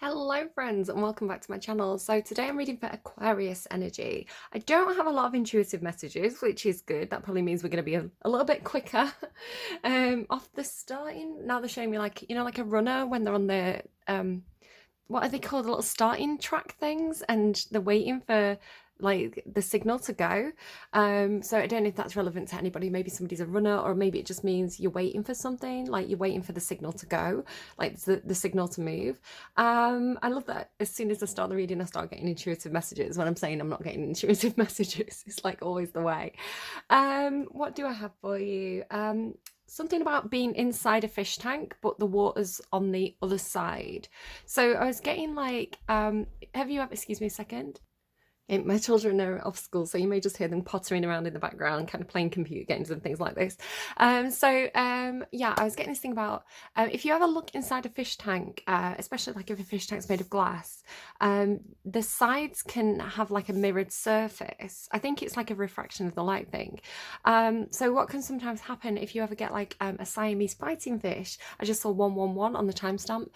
Hello friends and welcome back to my channel. So today I'm reading for Aquarius energy. I don't have a lot of intuitive messages, which is good. That probably means we're going to be a little bit quicker off the starting. Now they're showing me like, like a runner when they're on the, what are they called? The little starting track things, and they're waiting for like the signal to go. So I don't know if that's relevant to anybody. Maybe somebody's a runner, or maybe it just means you're waiting for something, like you're waiting for the signal to go, like the signal to move. I love that as soon as I start the reading, I start getting intuitive messages. When I'm saying I'm not getting intuitive messages, it's like always the way. What do I have for you? Something about being inside a fish tank, but the water's on the other side. So I was getting like, have you ever, excuse me a second. My children are off school, so you may just hear them pottering around in the background, kind of playing computer games and things like this. Yeah, I was getting this thing about if you ever look inside a fish tank, especially like if a fish tank's made of glass, the sides can have like a mirrored surface. I think it's like a refraction of the light thing. So what can sometimes happen if you ever get like a Siamese fighting fish? I just saw 111 on the timestamp.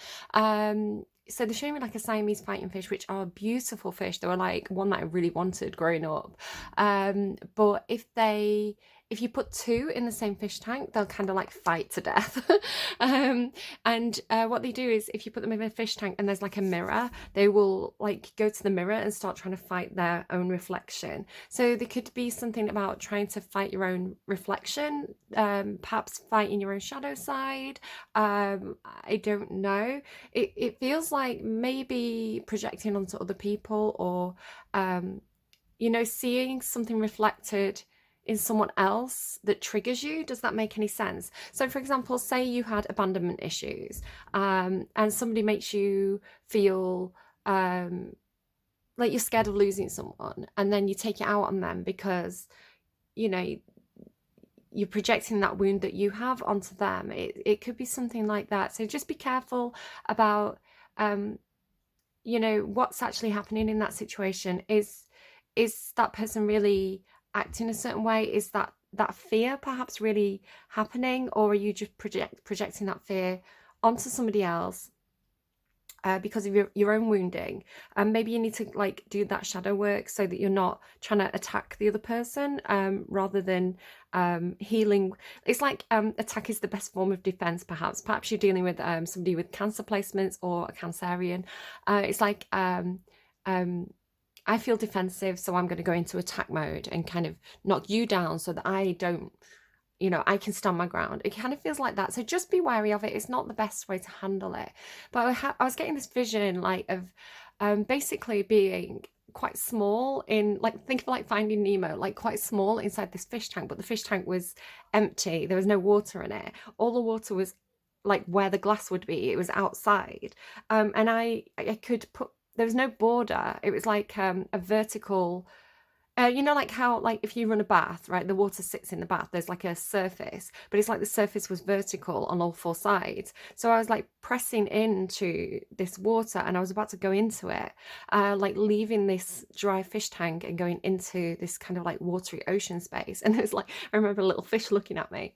So they're showing me like a Siamese fighting fish, which are beautiful fish. They were like one that I really wanted growing up. But if you put two in the same fish tank, they'll kind of like fight to death. What they do is if you put them in a fish tank and there's like a mirror, they will like go to the mirror and start trying to fight their own reflection. So there could be something about trying to fight your own reflection, perhaps fighting your own shadow side. I don't know. It feels like maybe projecting onto other people, or seeing something reflected in someone else that triggers you. Does that make any sense? So for example, say you had abandonment issues, and somebody makes you feel like you're scared of losing someone, and then you take it out on them because you know you're projecting that wound that you have onto them. It could be something like that. So just be careful about what's actually happening in that situation. Is that person really acting a certain way? Is that fear perhaps really happening, or are you just projecting that fear onto somebody else because of your own wounding? And maybe you need to like do that shadow work so that you're not trying to attack the other person, rather than healing. It's like attack is the best form of defense. Perhaps you're dealing with somebody with cancer placements or a cancerian. It's like I feel defensive, so I'm going to go into attack mode and kind of knock you down so that I don't, I can stand my ground. It kind of feels like that. So just be wary of it. It's not the best way to handle it. But I was getting this vision like of basically being quite small in, like, think of like Finding Nemo, like quite small inside this fish tank, but the fish tank was empty. There was no water in it. All the water was like where the glass would be. It was outside. And I could put, there was no border. It was like a vertical, like how, like if you run a bath, right, the water sits in the bath, there's like a surface, but it's like the surface was vertical on all four sides. So I was like pressing into this water and I was about to go into it, like leaving this dry fish tank and going into this kind of like watery ocean space. And there's like, I remember a little fish looking at me.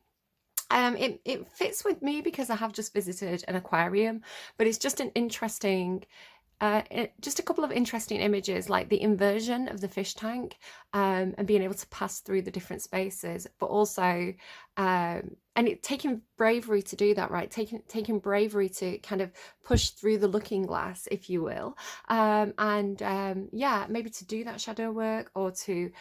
It fits with me because I have just visited an aquarium, but it's just an interesting, just a couple of interesting images, like the inversion of the fish tank, and being able to pass through the different spaces, but also and it taking bravery to do that, right? Taking bravery to kind of push through the looking glass, if you will, yeah, maybe to do that shadow work, or to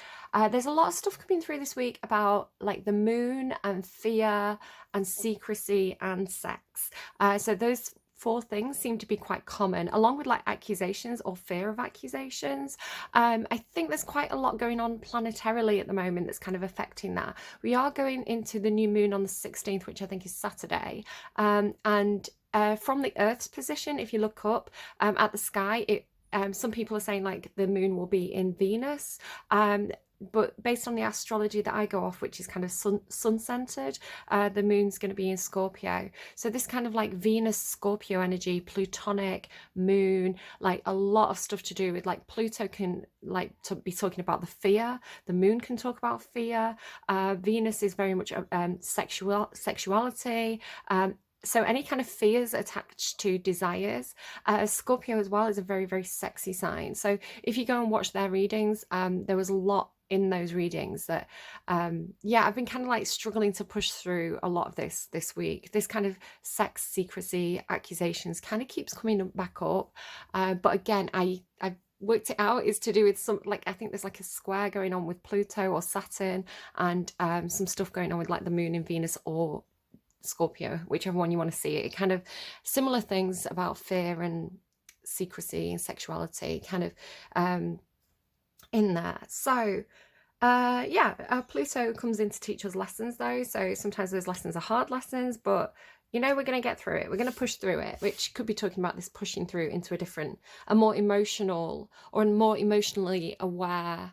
there's a lot of stuff coming through this week about like the moon and fear and secrecy and sex. So those four things seem to be quite common, along with like accusations or fear of accusations. I think there's quite a lot going on planetarily at the moment that's kind of affecting that. We are going into the new moon on the 16th, which I think is Saturday. From the Earth's position, if you look up at the sky, some people are saying like the moon will be in Venus. But based on the astrology that I go off, which is kind of sun-centered, the moon's going to be in Scorpio. So this kind of like Venus Scorpio energy, Plutonic moon, like a lot of stuff to do with, like, Pluto can like to be talking about the fear, the moon can talk about fear, Venus is very much sexuality, so any kind of fears attached to desires. Scorpio as well is a very, very sexy sign. So if you go and watch their readings, there was a lot in those readings that yeah, I've been kind of like struggling to push through a lot of this week. This kind of sex, secrecy, accusations kind of keeps coming back up, but again, I've worked it out, is to do with some, like, I think there's like a square going on with Pluto or Saturn, and some stuff going on with like the moon in Venus or Scorpio, whichever one you want to see it. Kind of similar things about fear and secrecy and sexuality kind of in there. So yeah, Pluto comes in to teach us lessons though. So sometimes those lessons are hard lessons, but you know, we're going to get through it. We're going to push through it, which could be talking about this pushing through into a more emotional or a more emotionally aware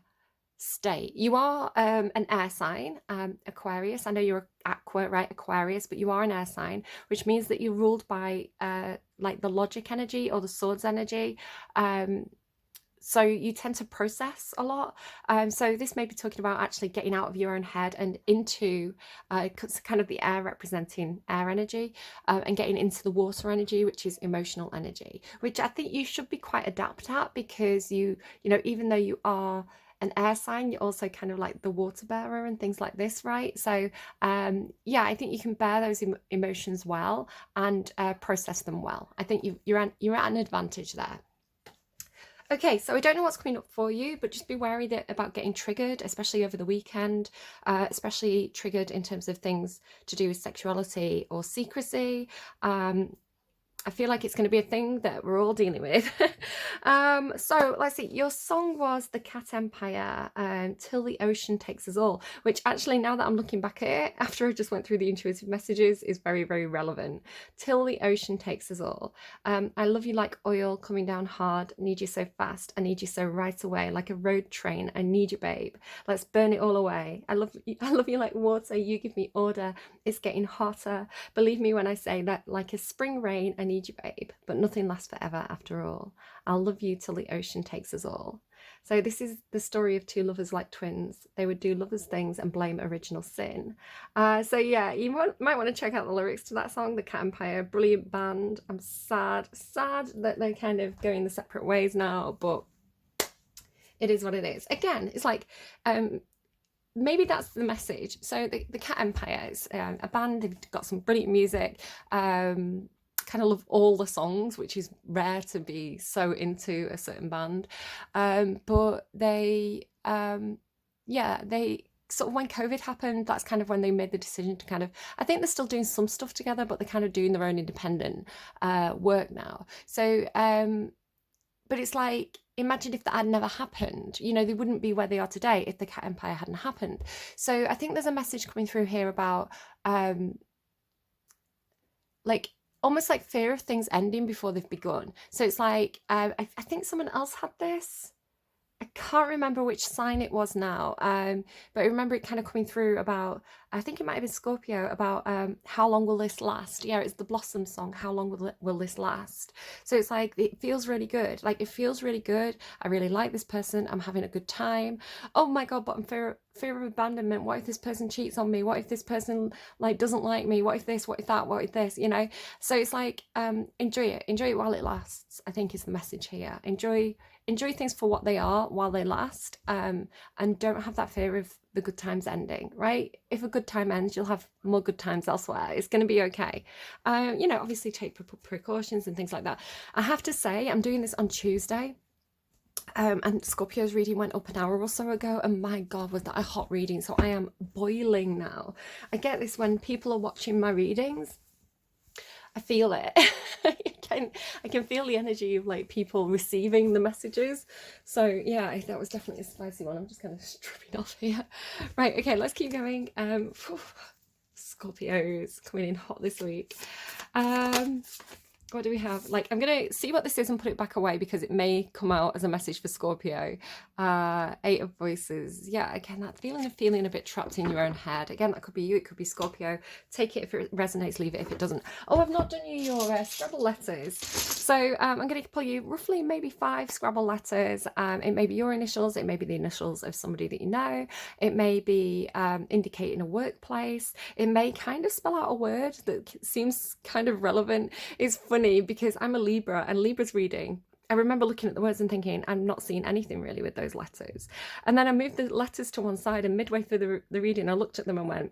state. You are an air sign, Aquarius. I know you're Aquarius, but you are an air sign, which means that you're ruled by like the logic energy or the swords energy. So you tend to process a lot. So this may be talking about actually getting out of your own head and into kind of the air representing air energy, and getting into the water energy, which is emotional energy, which I think you should be quite adept at, because you know, even though you are an air sign, you're also kind of like the water bearer and things like this, right? So yeah, I think you can bear those emotions well and process them well. I think you're at an advantage there. Okay, so I don't know what's coming up for you, but just be wary about getting triggered, especially over the weekend, especially triggered in terms of things to do with sexuality or secrecy. I feel like it's going to be a thing that we're all dealing with. So let's see, your song was The Cat Empire, Till the Ocean Takes Us All, which actually, now that I'm looking back at it, after I just went through the intuitive messages, is very, very relevant. Till the Ocean Takes Us All. I love you like oil coming down hard, need you so fast, I need you so right away, like a road train, I need you, babe. Let's burn it all away. I love you like water, you give me order, it's getting hotter. Believe me when I say that, like a spring rain, I need you, babe, but nothing lasts forever after all. I'll love you till the ocean takes us all. So this is the story of two lovers like twins. They would do lovers' things and blame original sin. So yeah, you might want to check out the lyrics to that song, The Cat Empire. Brilliant band. I'm sad that they're kind of going the separate ways now, but it is what it is. Again, it's like, maybe that's the message. So the Cat Empire is a band. They've got some brilliant music. Kind of love all the songs, which is rare to be so into a certain band. But they yeah, they sort of, when COVID happened, that's kind of when they made the decision to kind of, I think they're still doing some stuff together, but they're kind of doing their own independent work now. So but it's like, imagine if that had never happened. You know, they wouldn't be where they are today if the Cat Empire hadn't happened. So I think there's a message coming through here about like almost like fear of things ending before they've begun. So it's like, I think someone else had this. I can't remember which sign it was now, but I remember it kind of coming through about, I think it might have been Scorpio, about how long will this last? Yeah, it's the Blossom song, how long will this last? So it's like, it feels really good. Like, it feels really good. I really like this person. I'm having a good time. Oh my God, but I'm fear of abandonment. What if this person cheats on me? What if this person like doesn't like me? What if this? What if that? What if this? You know? So it's like, enjoy it while it lasts, I think is the message here. Enjoy things for what they are while they last, and don't have that fear of the good times ending, right? If a good time ends, you'll have more good times elsewhere. It's going to be okay. You know, obviously take precautions and things like that. I have to say, I'm doing this on Tuesday. And Scorpio's reading went up an hour or so ago, and my God, was that a hot reading. So I am boiling now. I get this when people are watching my readings. I feel it. I can feel the energy of like people receiving the messages. So yeah, that was definitely a spicy one. I'm just kind of stripping off here. Right, okay, let's keep going. Scorpios coming in hot this week. What do we have? Like, I'm going to see what this is and put it back away because it may come out as a message for Scorpio. Eight of Voices. Yeah, again, that feeling of feeling a bit trapped in your own head. Again, that could be you. It could be Scorpio. Take it if it resonates, leave it if it doesn't. Oh, I've not done you your Scrabble letters. So I'm going to pull you roughly maybe 5 Scrabble letters. It may be your initials. It may be the initials of somebody that you know. It may be indicating a workplace. It may kind of spell out a word that seems kind of relevant. It's funny because I'm a Libra and Libra's reading. I remember looking at the words and thinking, I'm not seeing anything really with those letters. And then I moved the letters to one side and midway through the reading, I looked at them and went,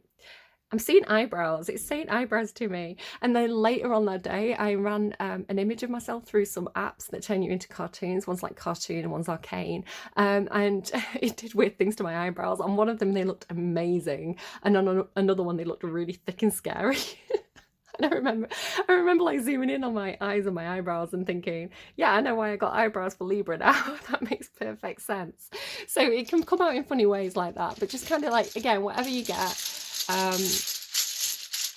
I'm seeing eyebrows. It's saying eyebrows to me. And then later on that day, I ran an image of myself through some apps that turn you into cartoons. One's like Cartoon and one's Arcane. And it did weird things to my eyebrows. On one of them, they looked amazing. And on another one, they looked really thick and scary. And I remember like zooming in on my eyes and my eyebrows and thinking, yeah, I know why I got eyebrows for Libra now. That makes perfect sense. So it can come out in funny ways like that, but just kind of like, again, whatever you get,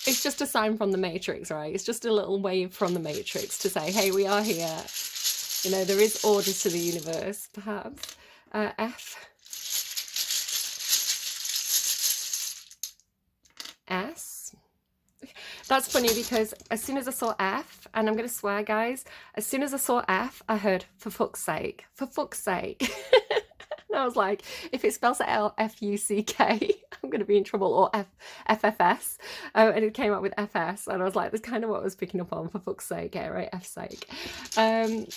it's just a sign from the Matrix, right? It's just a little wave from the Matrix to say, hey, we are here. You know, there is order to the universe, perhaps. F. S. That's funny because as soon as I saw F, and I'm going to swear, guys, as soon as I saw F, I heard, for fuck's sake, for fuck's sake. And I was like, if it spells L-F-U-C-K, I'm going to be in trouble, or F-F-F-S. And it came up with F-S, and I was like, that's kind of what I was picking up on, for fuck's sake, yeah, right, F's sake. I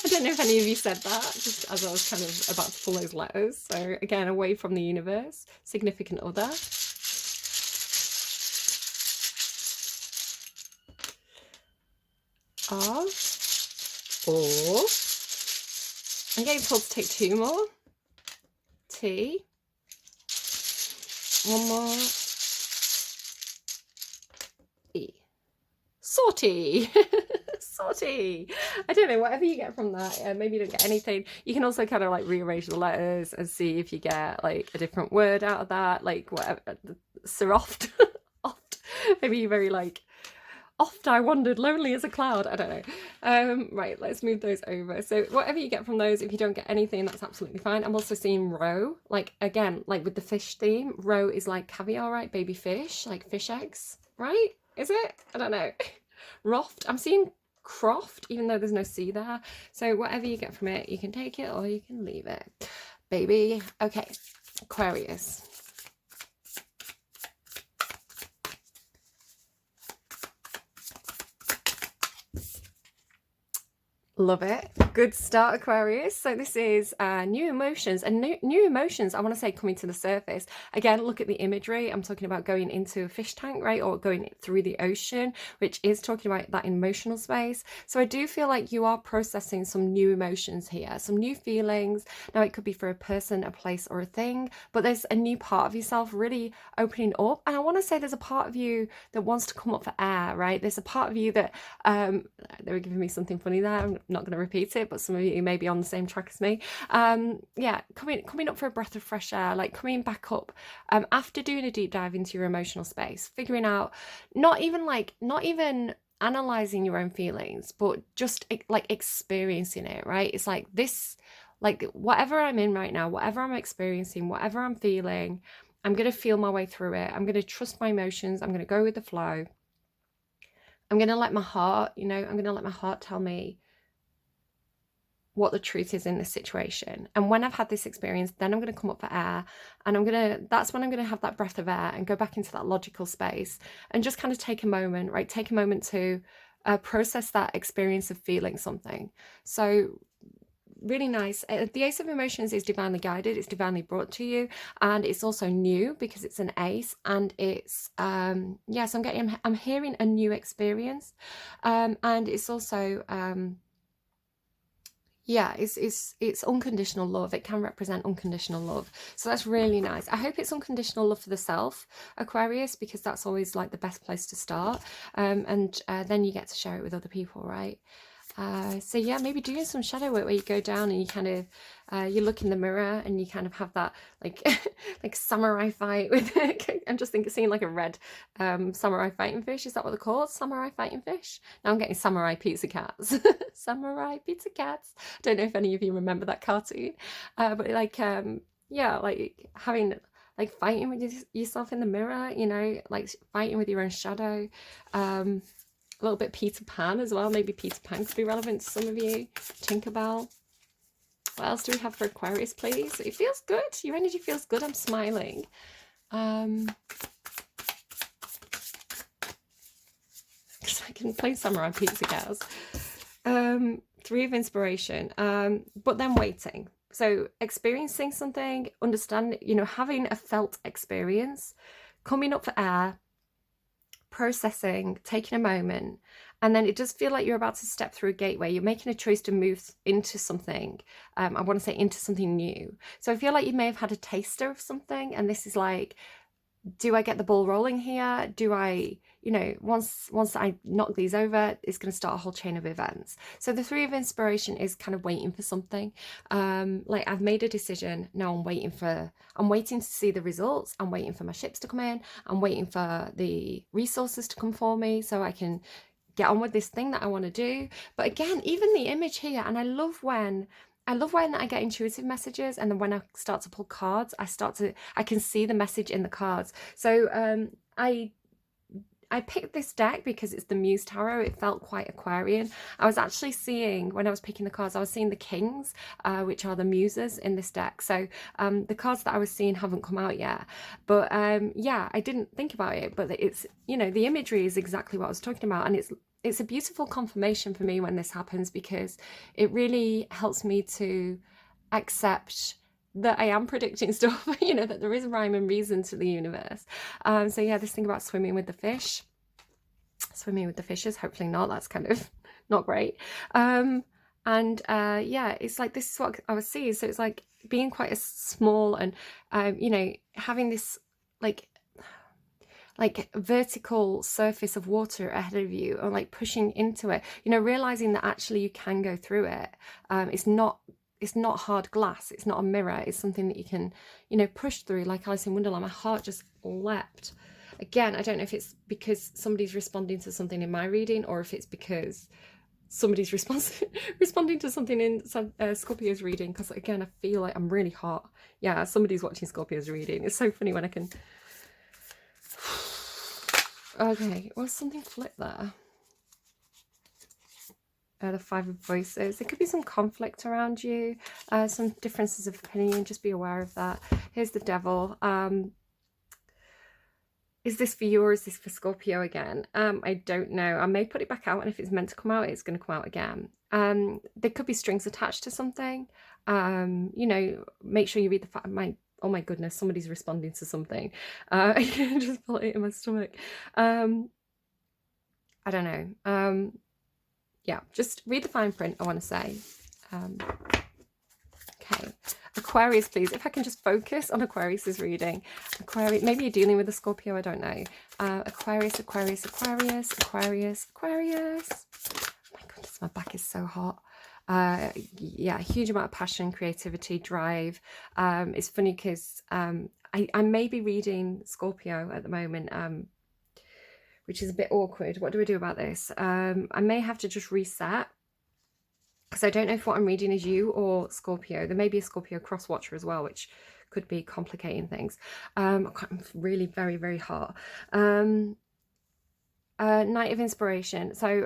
don't know if any of you said that, just as I was kind of about to pull those letters. So again, away from the universe, significant other. R, O. I'm getting told to take 2 more. T. 1 more. E. Sortie. Sortie. I don't know, whatever you get from that. Maybe you don't get anything. You can also kind of like rearrange the letters and see if you get like a different word out of that. Like whatever. Seroft. Oft. Maybe you're very like, oft I wandered lonely as a cloud. I don't know. Right, let's move those over. So whatever you get from those, if you don't get anything, that's absolutely fine. I'm also seeing roe, like again, like with the fish theme. Roe is like caviar, right? Baby fish, like fish eggs, right? Is it? I don't know. Roft. I'm seeing croft, even though there's no C there. So whatever you get from it, you can take it or you can leave it. Baby. Okay. Aquarius. Love it. Good start, Aquarius. So this is new emotions, and new emotions, I want to say, coming to the surface. Again, look at the imagery. I'm talking about going into a fish tank, right? Or going through the ocean, which is talking about that emotional space. So I do feel like you are processing some new emotions here, some new feelings. Now, it could be for a person, a place, or a thing, but there's a new part of yourself really opening up. And I want to say there's a part of you that wants to come up for air, right? There's a part of you that, they were giving me something funny there. I'm not going to repeat it, but some of you may be on the same track as me. Yeah, coming up for a breath of fresh air, like coming back up after doing a deep dive into your emotional space, figuring out, not even analyzing your own feelings, but just like experiencing it, right? It's like this, like whatever I'm in right now, whatever I'm experiencing, whatever I'm feeling, I'm going to feel my way through it. I'm going to trust my emotions. I'm going to go with the flow. I'm going to let my heart, I'm going to let my heart tell me what the truth is in this situation. And when I've had this experience, then I'm going to come up for air, and that's when I'm going to have that breath of air and go back into that logical space and just kind of take a moment, right? Take a moment to process that experience of feeling something. So really nice. The Ace of Emotions is divinely guided. It's divinely brought to you, and it's also new because it's an ace, and it's yes, I'm hearing a new experience, and it's also yeah, it's unconditional love. It can represent unconditional love. So that's really nice. I hope it's unconditional love for the self, Aquarius, because that's always like the best place to start. And then you get to share it with other people, right? So yeah, maybe doing some shadow work where you go down and you kind of you look in the mirror and you kind of have that like like samurai fight with I'm just seeing like a red samurai fighting fish. Is that what they're called? Samurai fighting fish? Now I'm getting samurai pizza cats. Samurai pizza cats. Don't know if any of you remember that cartoon. But like yeah, like having like fighting with yourself in the mirror, you know, like fighting with your own shadow. A little bit Peter Pan as well. Maybe Peter Pan could be relevant to some of you. Tinkerbell. What else do we have for Aquarius, please? It feels good. Your energy feels good. I'm smiling. Because I can play Samurai Pizza Cows. 3 of inspiration. But then waiting. So experiencing something, understand, you know, having a felt experience, coming up for air, processing, taking a moment, and then it does feel like you're about to step through a gateway. You're making a choice to move into something. I want to say into something new. So I feel like you may have had a taster of something, and this is like, do I get the ball rolling here? Do I, you know, once I knock these over, it's going to start a whole chain of events. So the 3 of inspiration is kind of waiting for something. Like I've made a decision. Now I'm waiting to see the results. I'm waiting for my ships to come in. I'm waiting for the resources to come for me so I can get on with this thing that I want to do. But again, even the image here, and I love when I get intuitive messages, and then when I start to pull cards, I can see the message in the cards. So I picked this deck because it's the Muse Tarot. It felt quite Aquarian. I was actually seeing, when I was picking the cards, I was seeing the Kings, which are the Muses in this deck. So the cards that I was seeing haven't come out yet. But yeah, I didn't think about it. But it's, you know, the imagery is exactly what I was talking about. And it's a beautiful confirmation for me when this happens, because it really helps me to accept that I am predicting stuff, you know, that there is rhyme and reason to the universe. So yeah, this thing about swimming with the fishes, hopefully not, that's kind of not great. Yeah, it's like, this is what I was seeing. So it's like being quite a small and, you know, having this like vertical surface of water ahead of you, or like pushing into it, you know, realizing that actually you can go through it. It's not hard glass, it's not a mirror, it's something that you can, you know, push through. Like Alice in Wonderland, my heart just leapt. Again, I don't know if it's because somebody's responding to something in my reading, or if it's because somebody's responding to something in Scorpio's reading, because again, I feel like I'm really hot. Yeah, somebody's watching Scorpio's reading. It's so funny when I can... Okay, well, something flipped there. The 5 of Voices. There could be some conflict around you, some differences of opinion. Just be aware of that. Here's the Devil. Is this for you, or is this for Scorpio again? I don't know. I may put it back out, and if it's meant to come out, it's going to come out again. There could be strings attached to something. You know, make sure you read the... Oh my goodness, somebody's responding to something. I just felt it in my stomach. I don't know. Yeah, just read the fine print, I want to say. Okay, Aquarius, please. If I can just focus on Aquarius's reading. Aquarius, maybe you're dealing with a Scorpio, I don't know. Aquarius, Aquarius, Aquarius, Aquarius, Aquarius. Oh my goodness, my back is so hot. Yeah, huge amount of passion, creativity, drive. It's funny because I may be reading Scorpio at the moment, which is a bit awkward. What do I do about this? I may have to just reset, because I don't know if what I'm reading is you or Scorpio. There may be a Scorpio cross watcher as well, which could be complicating things. I'm really very, very hot. Night of Inspiration. So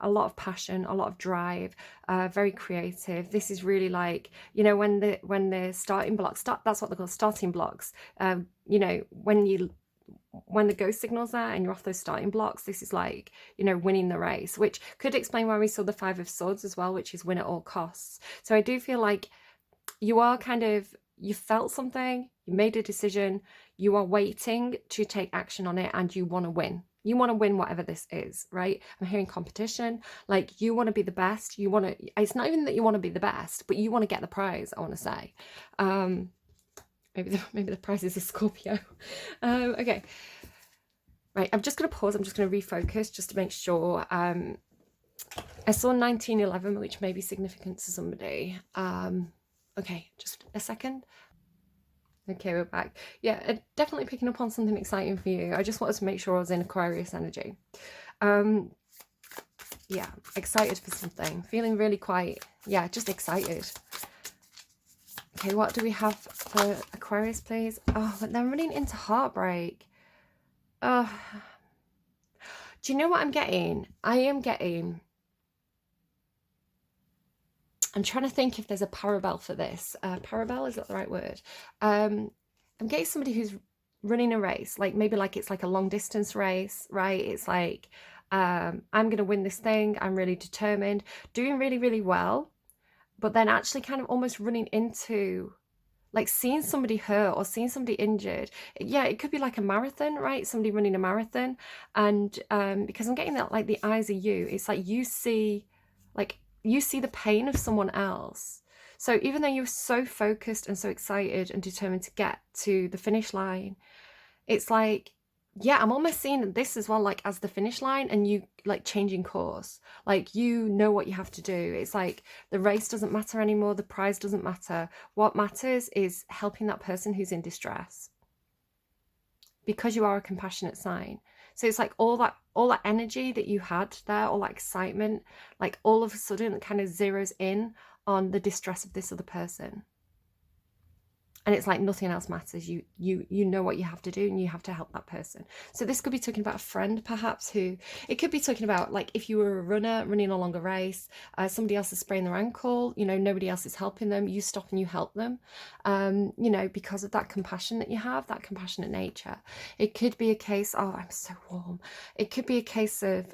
a lot of passion, a lot of drive, very creative. This is really like, you know, when the starting blocks, that's what they're called, starting blocks. You know, when the ghost signal's there and you're off those starting blocks, this is like, you know, winning the race, which could explain why we saw the 5 of Swords as well, which is win at all costs. So I do feel like you are kind of, you felt something, you made a decision, you are waiting to take action on it, and you want to win. You want to win whatever this is, right? I'm hearing competition, like you want to be the best. You want to, it's not even that you want to be the best, but you want to get the prize, I want to say. Maybe the prize is a Scorpio. Okay. Right, I'm just going to pause. I'm just going to refocus just to make sure I saw 1911, which may be significant to somebody. Okay, just a second. Okay, we're back. Yeah, definitely picking up on something exciting for you. I just wanted to make sure I was in Aquarius energy. Yeah, excited for something. Feeling really quite, yeah, just excited. Okay, what do we have for Aquarius, please? Oh, but they're running into heartbreak. Oh, do you know what I'm getting? I'm trying to think if there's a parabel for this. Parabel, is that the right word? I'm getting somebody who's running a race, like maybe like it's like a long distance race, right? It's like, I'm going to win this thing. I'm really determined, doing really, really well, but then actually kind of almost running into like seeing somebody hurt or seeing somebody injured. Yeah, it could be like a marathon, right? Somebody running a marathon. And because I'm getting that, like the eyes are you, it's like you see the pain of someone else. So even though you're so focused and so excited and determined to get to the finish line, it's like, yeah, I'm almost seeing this as well, like as the finish line, and you like changing course, like you know what you have to do. It's like the race doesn't matter anymore, the prize doesn't matter. What matters is helping that person who's in distress, because you are a compassionate sign. So it's like all that energy that you had there, all that excitement, like all of a sudden kind of zeroes in on the distress of this other person. And it's like nothing else matters. You know what you have to do, and you have to help that person. So this could be talking about a friend, perhaps, who, it could be talking about like if you were a runner running a longer race, somebody else is spraining their ankle, you know, nobody else is helping them, you stop and you help them, you know, because of that compassion that you have, that compassionate nature. It could be a case, oh, I'm so warm. It could be a case of,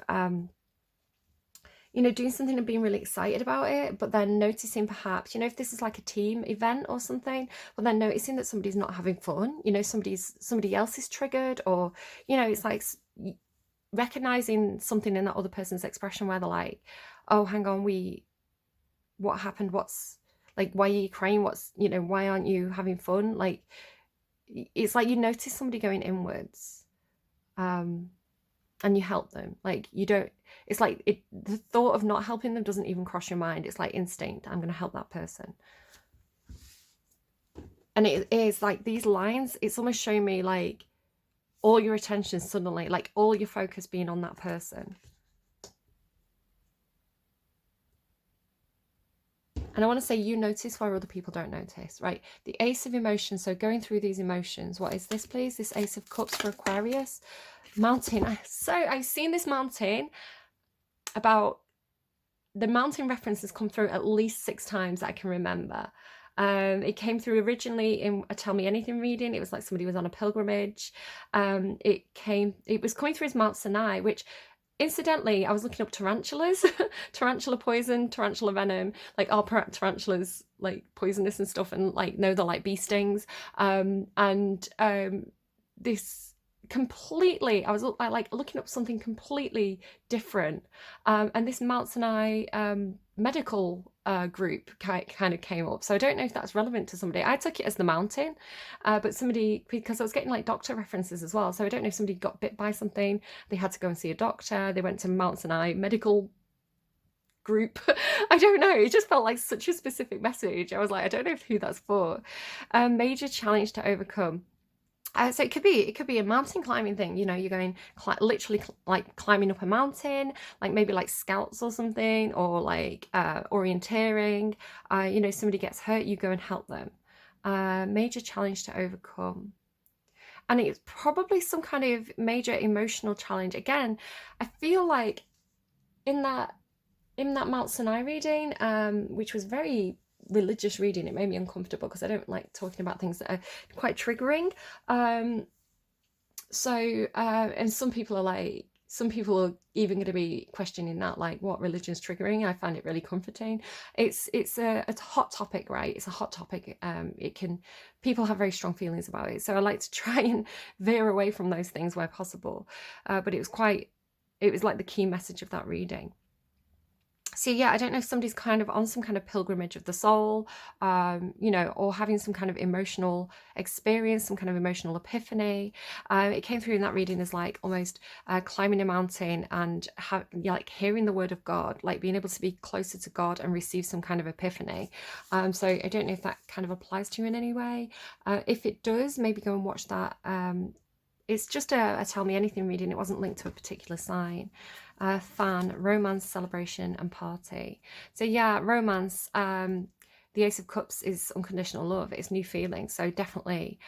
you know, doing something and being really excited about it, but then noticing perhaps, you know, if this is like a team event or something, but then noticing that somebody's not having fun, you know, somebody else is triggered, or, you know, it's like recognizing something in that other person's expression where they're like, oh, hang on, what happened? What's like, why are you crying? What's, you know, why aren't you having fun? Like, it's like you notice somebody going inwards, and you help them. Like you don't, it's like the thought of not helping them doesn't even cross your mind. It's like instinct, I'm going to help that person. And it is like these lines, it's almost showing me like all your attention suddenly, like all your focus being on that person. And I want to say, you notice where other people don't notice, right? The Ace of Emotions, so going through these emotions. What is this, please? This Ace of Cups for Aquarius. Mountain. So I've seen this mountain about, the mountain references come through at least 6 times that I can remember. It came through originally in a Tell Me Anything reading. It was like somebody was on a pilgrimage. It was coming through as Mount Sinai, which incidentally, I was looking up tarantulas, tarantula poison, tarantula venom, like are tarantulas like poisonous and stuff, and like no, they're like bee stings. This completely, I was like looking up something completely different, and this Mount Sinai medical group kind of came up. So I don't know if that's relevant to somebody. I took it as the mountain, but somebody, because I was getting like doctor references as well, so I don't know if somebody got bit by something, they had to go and see a doctor, they went to Mount Sinai medical group. I don't know, it just felt like such a specific message. I was like, I don't know who that's for. A major challenge to overcome. So it could be a mountain climbing thing, you know, you're going literally like climbing up a mountain, like maybe like scouts or something, or like orienteering, you know, somebody gets hurt, you go and help them. Major challenge to overcome. And it's probably some kind of major emotional challenge. Again, I feel like in that Mount Sinai reading, which was very religious reading, it made me uncomfortable because I don't like talking about things that are quite triggering. And some people are even going to be questioning that, like, what religion's triggering. I find it really comforting. It's a hot topic, right? It's a hot topic. People have very strong feelings about it, so I like to try and veer away from those things where possible. But it was like the key message of that reading. So yeah, I don't know if somebody's kind of on some kind of pilgrimage of the soul, you know, or having some kind of emotional experience, some kind of emotional epiphany. It came through in that reading as like almost climbing a mountain and like hearing the word of God, like being able to be closer to God and receive some kind of epiphany. So I don't know if that kind of applies to you in any way. If it does, maybe go and watch that. It's just a tell me anything reading. It wasn't linked to a particular sign. Fan, romance, celebration, and party. So yeah, romance. The Ace of Cups is unconditional love. It's new feelings. So definitely,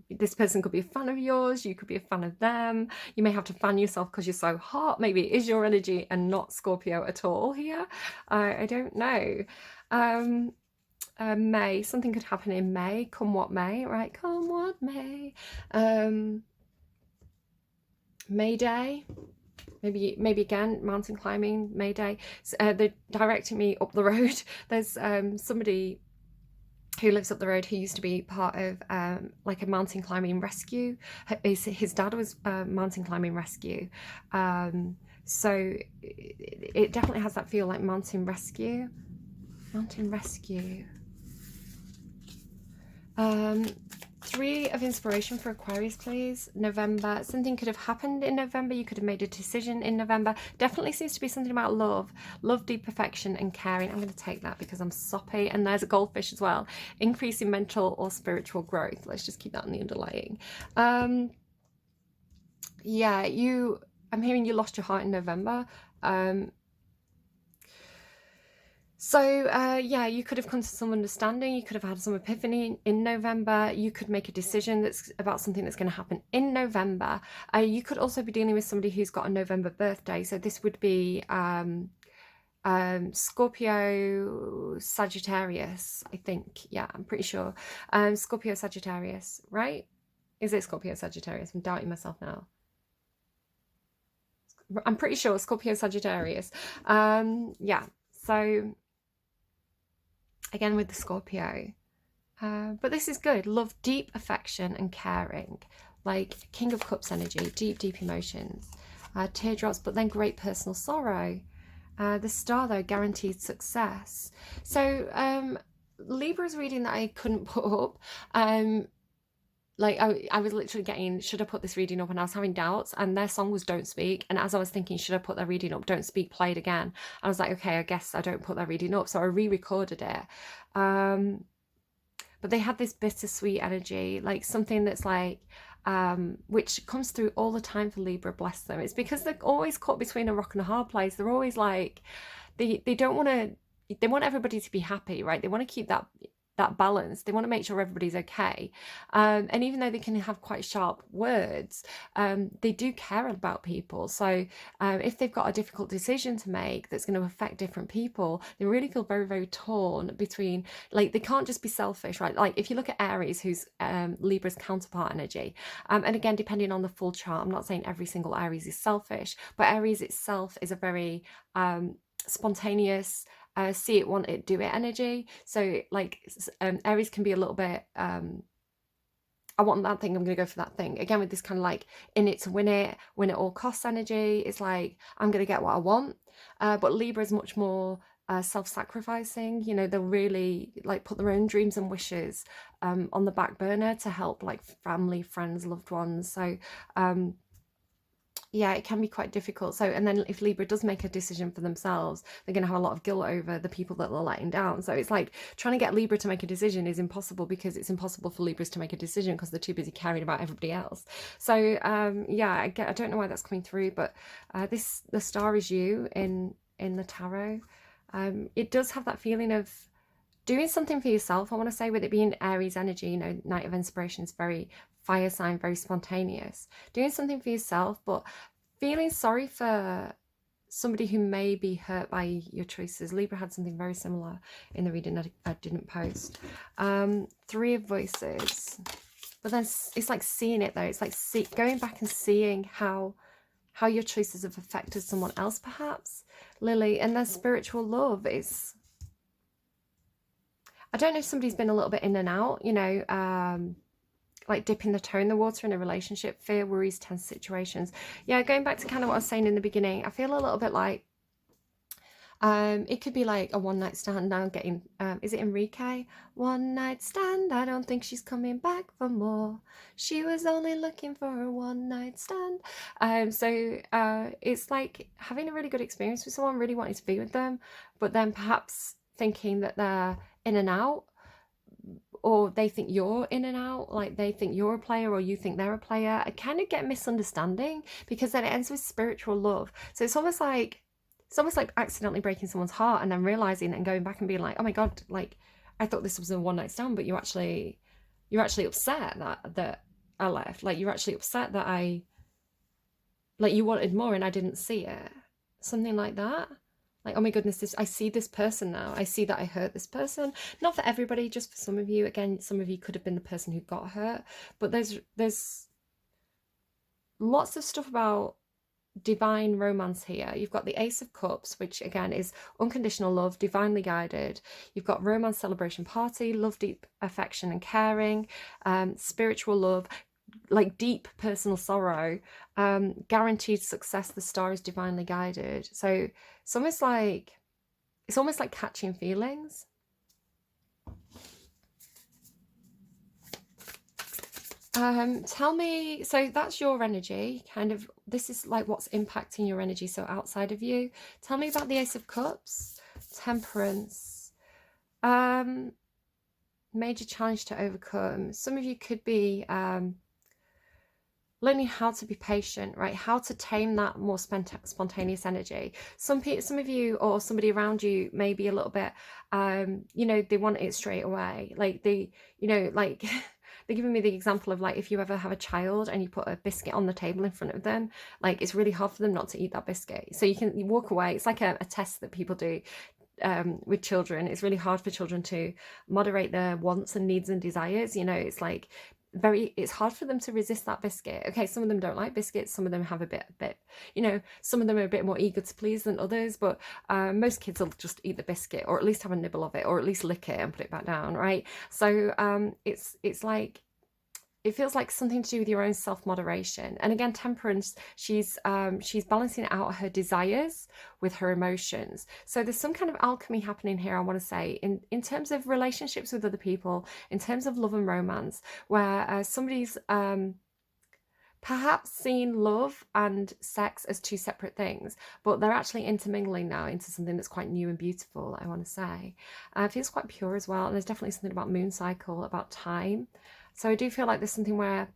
this person could be a fan of yours. You could be a fan of them. You may have to fan yourself because you're so hot. Maybe it is your energy and not Scorpio at all here. I don't know. May, something could happen in May, come what may, right? Come what may. May Day, maybe again, mountain climbing, May Day. They're directing me up the road. There's somebody who lives up the road who used to be part of like a mountain climbing rescue. His dad was mountain climbing rescue. So it definitely has that feel like mountain rescue. Mountain rescue. 3 of inspiration for Aquarius, please. November. Something could have happened in November. You could have made a decision in November. Definitely seems to be something about love. Love, deep affection, and caring. I'm going to take that because I'm soppy. And there's a goldfish as well. Increase in mental or spiritual growth. Let's just keep that in the underlying. Yeah, I'm hearing you lost your heart in November. Yeah, you could have come to some understanding. You could have had some epiphany in November. You could make a decision that's about something that's going to happen in November. You could also be dealing with somebody who's got a November birthday. So this would be Scorpio, Sagittarius, I think. Yeah, I'm pretty sure. Scorpio, Sagittarius, right? Is it Scorpio, Sagittarius? I'm doubting myself now. I'm pretty sure Scorpio, Sagittarius. Yeah, so again with the Scorpio, but this is good. Love, deep affection and caring, like King of Cups energy, deep emotions, teardrops, but then great personal sorrow. The Star though, guaranteed success. So Libra's reading that I couldn't put up, like I was literally getting, should I put this reading up? And I was having doubts, and their song was Don't Speak. And as I was thinking, should I put their reading up? Don't Speak played again. I was like, okay, I guess I don't put their reading up. So I re-recorded it. But they had this bittersweet energy, like something that's like, which comes through all the time for Libra, bless them. It's because they're always caught between a rock and a hard place. They're always like, they don't want to, they want everybody to be happy, right? They want to keep that balance. They want to make sure everybody's okay. And even though they can have quite sharp words, they do care about people. So if they've got a difficult decision to make that's going to affect different people, they really feel very, very torn between, like, they can't just be selfish, right? Like if you look at Aries, who's Libra's counterpart energy, and again, depending on the full chart, I'm not saying every single Aries is selfish, but Aries itself is a very spontaneous, see it, want it, do it energy. So like Aries can be a little bit I want that thing, I'm gonna go for that thing. Again, with this kind of like in it to win it all costs energy. It's like I'm gonna get what I want. But Libra is much more self-sacrificing. You know, they'll really like put their own dreams and wishes on the back burner to help like family, friends, loved ones. So yeah, it can be quite difficult. So, and then if Libra does make a decision for themselves, they're going to have a lot of guilt over the people that they're letting down. So it's like trying to get Libra to make a decision is impossible, because it's impossible for Libras to make a decision because they're too busy caring about everybody else. So yeah, I don't know why that's coming through, but the Star is you in the tarot. It does have that feeling of doing something for yourself. I want to say, with it being Aries energy, you know, Knight of Inspiration is very fire sign, very spontaneous. Doing something for yourself, but feeling sorry for somebody who may be hurt by your choices. Libra had something very similar in the reading that I didn't post. 3 of Voices. But then it's like seeing it though. It's like going back and seeing how your choices have affected someone else, perhaps. Lily, and their spiritual love is, I don't know if somebody's been a little bit in and out, you know, like dipping the toe in the water in a relationship, fear, worries, tense situations. Yeah, going back to kind of what I was saying in the beginning, I feel a little bit like It could be like a one night stand now getting, is it Enrique? One night stand, I don't think she's coming back for more. She was only looking for a one night stand. It's like having a really good experience with someone, really wanting to be with them, but then perhaps thinking that they're in and out, or they think you're in and out, like they think you're a player or you think they're a player. I kind of get misunderstanding, because then it ends with spiritual love. So it's almost like accidentally breaking someone's heart and then realizing and going back and being like, oh my god, like I thought this was a one night stand, but you're actually upset that I left. Like you're actually upset that you wanted more and I didn't see it. Something like that. Like, oh my goodness, I see this person now. I see that I hurt this person. Not for everybody, just for some of you. Again, some of you could have been the person who got hurt. But there's lots of stuff about divine romance here. You've got the Ace of Cups, which again is unconditional love, divinely guided. You've got romance, celebration, party, love, deep affection and caring, spiritual love, like deep personal sorrow, guaranteed success, the star is divinely guided. So it's almost like catching feelings. Tell me, so that's your energy, kind of, this is like what's impacting your energy, so outside of you. Tell me about the Ace of Cups, Temperance, major challenge to overcome. Some of you could be learning how to be patient, right? How to tame that more spontaneous energy. Some of you or somebody around you may be a little bit, they want it straight away. Like they're giving me the example of like if you ever have a child and you put a biscuit on the table in front of them, like it's really hard for them not to eat that biscuit. So you walk away. It's like a test that people do with children. It's really hard for children to moderate their wants and needs and desires. It's like it's hard for them to resist that biscuit. Okay, some of them don't like biscuits, some of them have a bit, some of them are a bit more eager to please than others, but most kids will just eat the biscuit, or at least have a nibble of it, or at least lick it and put it back down, right? So it's like, it feels like something to do with your own self-moderation. And again, Temperance, she's balancing out her desires with her emotions. So there's some kind of alchemy happening here, I want to say, in terms of relationships with other people, in terms of love and romance, where somebody's perhaps seeing love and sex as two separate things, but they're actually intermingling now into something that's quite new and beautiful, I want to say. It feels quite pure as well, and there's definitely something about moon cycle, about time. So I do feel like there's something where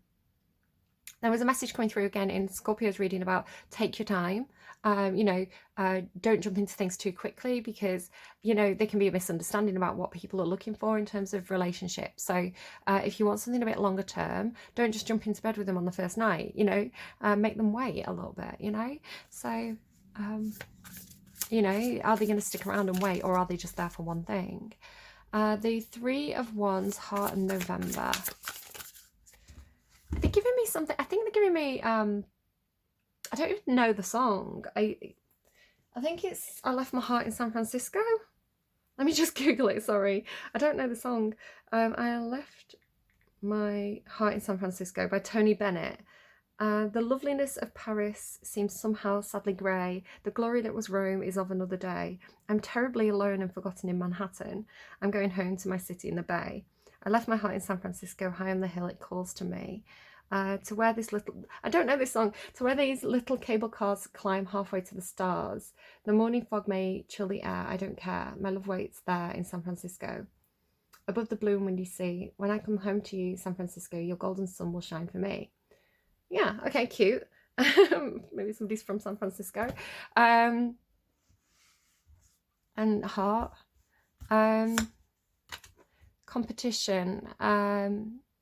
there was a message coming through again in Scorpio's reading about take your time. Don't jump into things too quickly, because there can be a misunderstanding about what people are looking for in terms of relationships. So if you want something a bit longer term, don't just jump into bed with them on the first night. Make them wait a little bit. So are they going to stick around and wait, or are they just there for one thing? The Three of Wands, Heart and November. They're giving me something. I think they're giving me I don't even know the song. I think it's I Left My Heart in San Francisco. Let me just Google it, sorry. I don't know the song. I Left My Heart in San Francisco by Tony Bennett. The loveliness of Paris seems somehow sadly grey. The glory that was Rome is of another day. I'm terribly alone and forgotten in Manhattan. I'm going home to my city in the bay. I left my heart in San Francisco, high on the hill it calls to me. To where this little, I don't know this song, to where these little cable cars climb halfway to the stars. The morning fog may chill the air, I don't care. My love waits there in San Francisco. Above the blue and windy sea, when I come home to you, San Francisco, your golden sun will shine for me. Yeah, okay, cute. Maybe somebody's from San Francisco. And heart. Competition.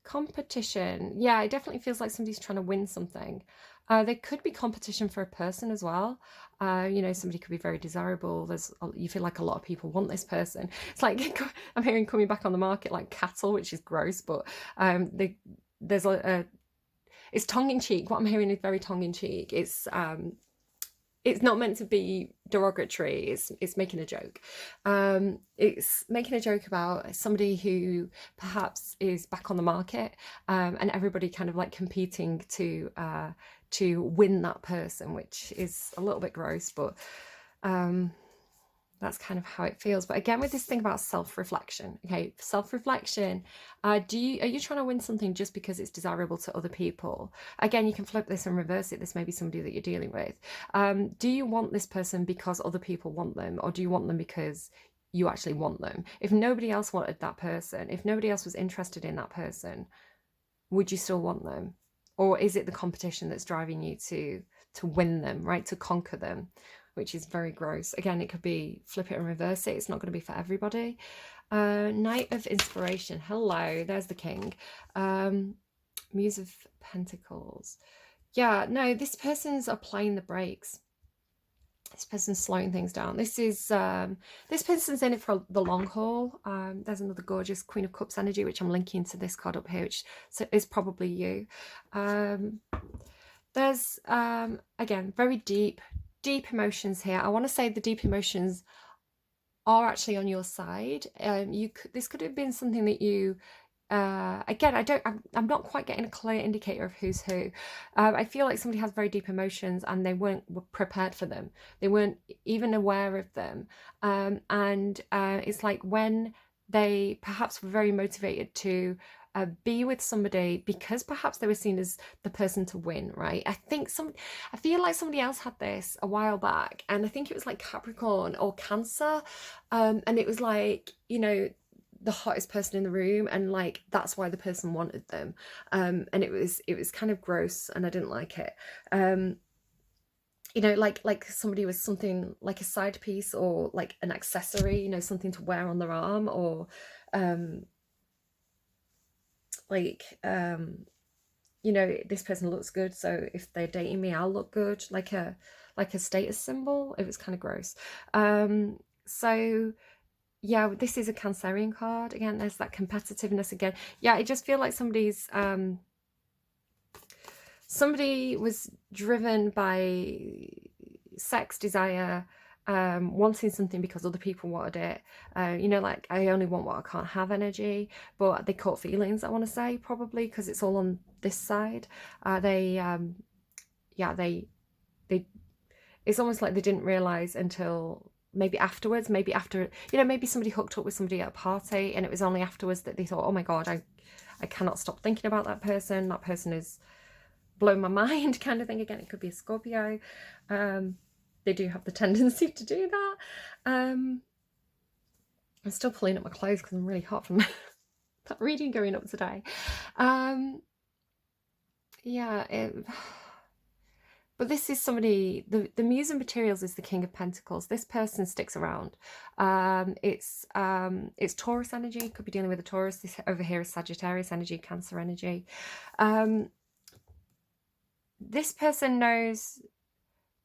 Competition. Yeah, it definitely feels like somebody's trying to win something. There could be competition for a person as well. Somebody could be very desirable. You feel like a lot of people want this person. It's like I'm hearing coming back on the market like cattle, which is gross, but there's it's tongue-in-cheek. What I'm hearing is very tongue-in-cheek. It's not meant to be derogatory. It's making a joke. It's making a joke about somebody who perhaps is back on the market, and everybody kind of like competing to win that person, which is a little bit gross, but that's kind of how it feels. But again, with this thing about self-reflection, okay, self-reflection, are you trying to win something just because it's desirable to other people? Again, you can flip this and reverse it. This may be somebody that you're dealing with. Do you want this person because other people want them, or do you want them because you actually want them? If nobody else wanted that person, if nobody else was interested in that person, would you still want them? Or is it the competition that's driving you to win them, right? To conquer them, which is very gross. Again, it could be flip it and reverse it. It's not going to be for everybody. Knight of Inspiration. Hello, there's the king. Muse of Pentacles. Yeah, no, this person's applying the brakes. This person's slowing things down. This person's in it for the long haul. There's another gorgeous Queen of Cups energy, which I'm linking to this card up here, which is probably you. There's again, very deep emotions here. I want to say the deep emotions are actually on your side. This could have been something that you again, I'm not quite getting a clear indicator of who's who. I feel like somebody has very deep emotions and they weren't prepared for them. They weren't even aware of them. And it's like when they perhaps were very motivated to be with somebody because perhaps they were seen as the person to win, right? I feel like somebody else had this a while back, and I think it was like Capricorn or Cancer, and it was like, you know, the hottest person in the room, and like that's why the person wanted them, and it was kind of gross and I didn't like it. You know, like somebody was something like a side piece or like an accessory, you know, something to wear on their arm, or you know, this person looks good, so if they're dating me, I'll look good, like a status symbol. It was kind of gross. So yeah, this is a Cancerian card. Again, there's that competitiveness again. Yeah, I just feel like somebody was driven by sex desire, wanting something because other people wanted it. You know, like I only want what I can't have energy, but they caught feelings, I want to say, probably because it's all on this side. It's almost like they didn't realize until maybe afterwards, maybe after, you know, maybe somebody hooked up with somebody at a party and it was only afterwards that they thought, oh my God, I cannot stop thinking about that person. That person is blowing my mind, kind of thing. Again, it could be a Scorpio. They do have the tendency to do that. I'm still pulling up my clothes because I'm really hot from that reading going up today. But this is somebody, the Muse of Materials is the King of Pentacles. This person sticks around. It's Taurus energy. Could be dealing with a Taurus. This over here is Sagittarius energy, Cancer energy. This person knows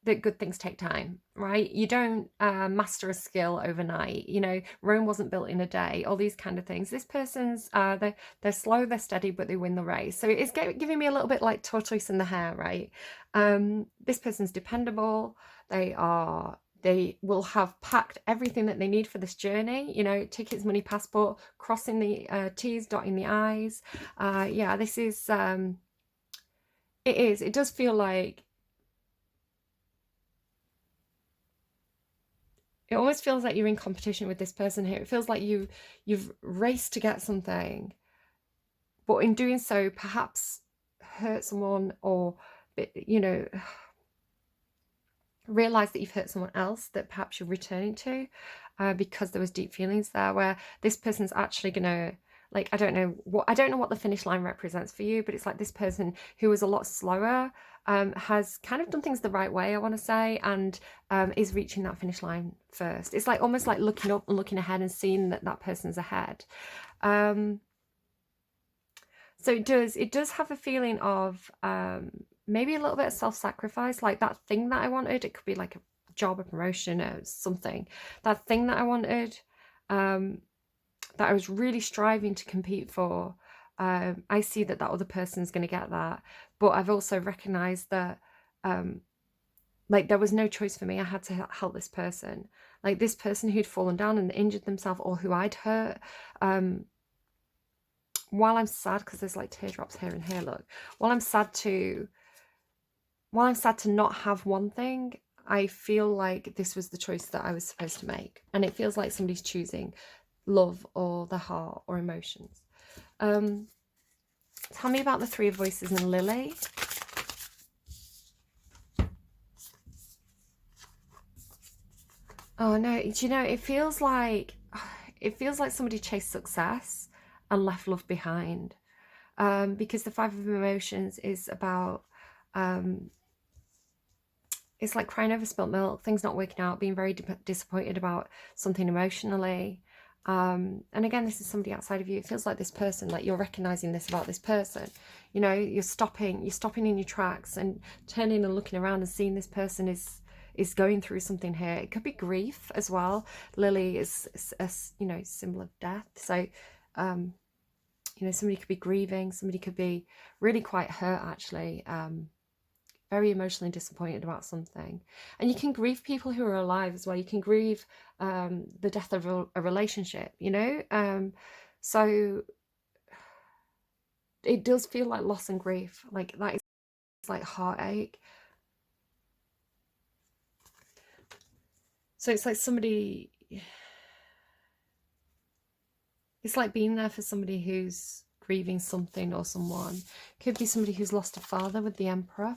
that good things take time, right? You don't master a skill overnight. You know, Rome wasn't built in a day, all these kind of things. This person's, they're slow, they're steady, but they win the race. So it's giving me a little bit like tortoise in the hare, right? This person's dependable. They will have packed everything that they need for this journey, you know, tickets, money, passport, crossing the T's, dotting the I's. Yeah, this is, it does feel like, it almost feels like you're in competition with this person here. It feels like you've raced to get something, but in doing so, perhaps hurt someone, or, you know, realize that you've hurt someone else that perhaps you're returning to, because there was deep feelings there, where this person's actually gonna, like, I don't know what the finish line represents for you, but it's like this person who was a lot slower has kind of done things the right way, I want to say, and is reaching that finish line first. It's like almost like looking up and looking ahead and seeing that person's ahead. So it does have a feeling of maybe a little bit of self-sacrifice, like that thing that I wanted. It could be like a job, a promotion, or something. That thing that I wanted, that I was really striving to compete for. I see that other person's going to get that, but I've also recognized that like there was no choice for me. I had to help this person, like this person who'd fallen down and injured themselves, or who I'd hurt. While I'm sad, because there's like teardrops here and here, look, while I'm sad to not have one thing, I feel like this was the choice that I was supposed to make. And it feels like somebody's choosing love or the heart or emotions. Tell me about the Three of Voices and Lily. Oh no, do you know, it feels like somebody chased success and left love behind. Because the Five of Emotions is about, it's like crying over spilt milk, things not working out, being very disappointed about something emotionally. And again, this is somebody outside of you. It feels like this person, like you're recognizing this about this person. You know, you're stopping in your tracks and turning and looking around and seeing this person is going through something here. It could be grief as well. Lily is a, you know, symbol of death. So, you know, somebody could be grieving. Somebody could be really quite hurt, actually. Very emotionally disappointed about something. And you can grieve people who are alive as well. You can grieve the death of a relationship, you know. So it does feel like loss and grief. Like that is like heartache. So it's like somebody, it's like being there for somebody who's grieving something or someone. Could be somebody who's lost a father with the Emperor.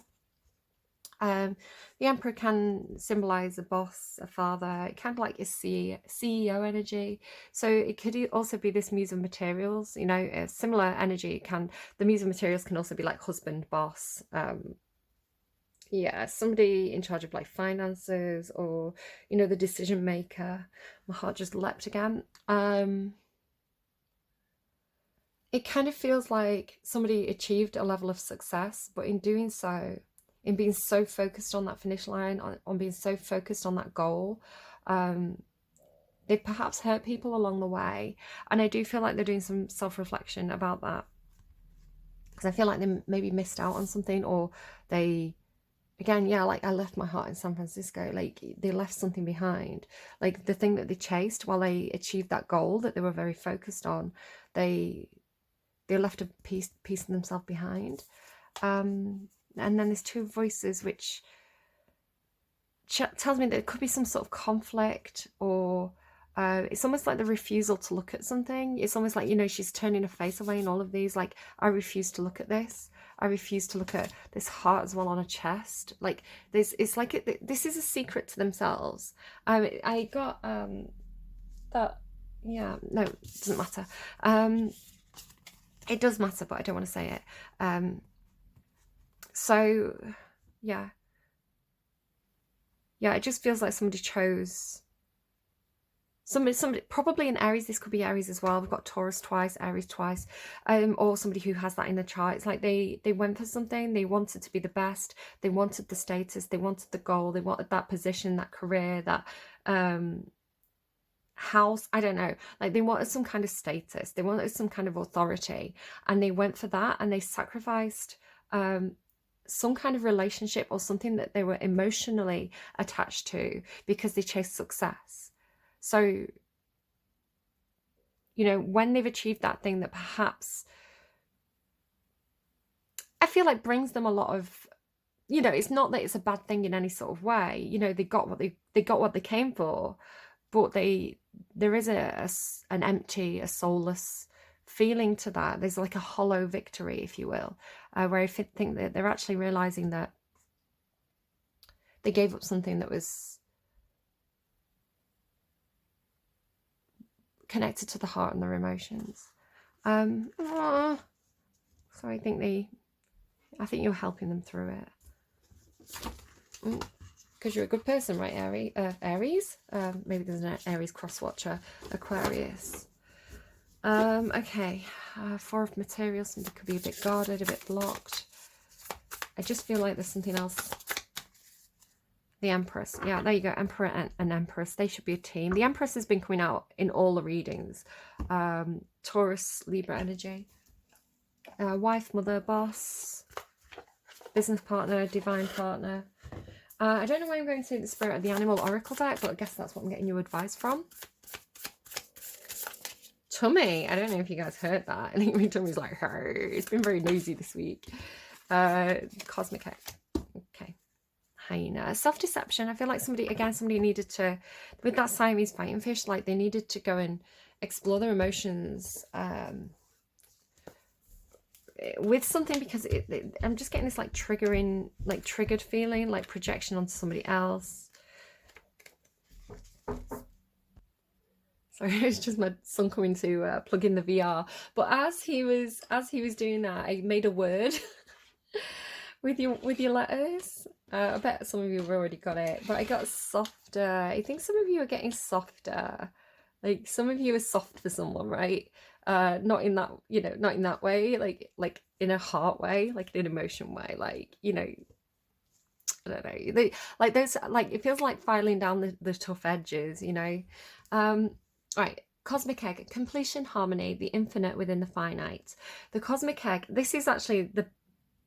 The Emperor can symbolize a boss, a father, kind of like a CEO energy. So it could also be this Muse of Materials, you know, a similar energy. The Muse of Materials can also be like husband, boss. Yeah, somebody in charge of like finances, or, you know, the decision maker. My heart just leapt again. It kind of feels like somebody achieved a level of success, but in doing so, in being so focused on that finish line, on being so focused on that goal, they perhaps hurt people along the way. And I do feel like they're doing some self-reflection about that, because I feel like they maybe missed out on something, or they, again, yeah, like I left my heart in San Francisco, like they left something behind. Like the thing that they chased, while they achieved that goal that they were very focused on, they left a piece of themselves behind. And then there's Two Voices, which tells me that it could be some sort of conflict, or it's almost like the refusal to look at something. It's almost like, you know, she's turning her face away in all of these. Like, I refuse to look at this. I refuse to look at this heart as well on a chest. Like, it's like this is a secret to themselves. I got that. Yeah, no, it doesn't matter. It does matter, but I don't want to say it. So, yeah. Yeah, it just feels like somebody chose... Somebody, probably in Aries. This could be Aries as well. We've got Taurus twice, Aries twice. Or somebody who has that in the chart. It's like they went for something. They wanted to be the best. They wanted the status. They wanted the goal. They wanted that position, that career, that... house, I don't know, like they wanted some kind of status, they wanted some kind of authority, and they went for that, and they sacrificed some kind of relationship or something that they were emotionally attached to, because they chased success. So, you know, when they've achieved that thing that perhaps I feel like brings them a lot of, you know, it's not that it's a bad thing in any sort of way, you know, they got what they came for, but there is an empty, a soulless feeling to that. There's like a hollow victory, if you will, where I think that they're actually realizing that they gave up something that was connected to the heart and their emotions. So I think you're helping them through it. Because you're a good person, right, Aries? Maybe there's an Aries cross-watcher, Aquarius. Okay, Four of Materials. Somebody could be a bit guarded, a bit blocked. I just feel like there's something else. The Empress. Yeah, there you go. Emperor and Empress. They should be a team. The Empress has been coming out in all the readings. Taurus, Libra energy. Wife, mother, boss, business partner, divine partner. I don't know why I'm going to the Spirit of the Animal Oracle deck, but I guess that's what I'm getting your advice from. Tummy. I don't know if you guys heard that. I think my tummy's like, hey, it's been very noisy this week. Cosmic Egg. Okay. hyena. Self-deception. I feel like somebody needed to, with that Siamese fighting fish, like they needed to go and explore their emotions with something, because I'm just getting this like triggering, like triggered feeling, like projection onto somebody else. Sorry, it's just my son coming to plug in the VR. But as he was doing that, I made a word with your letters. I bet some of you have already got it, but I got softer. I think some of you are getting softer. Like some of you are soft for someone, right? Not in that, you know, not in that way, like in a heart way, like in an emotion way, like, you know, I don't know, like there's like, it feels like filing down the tough edges, you know. Right, cosmic egg, completion, harmony, the infinite within the finite. The cosmic egg, this is actually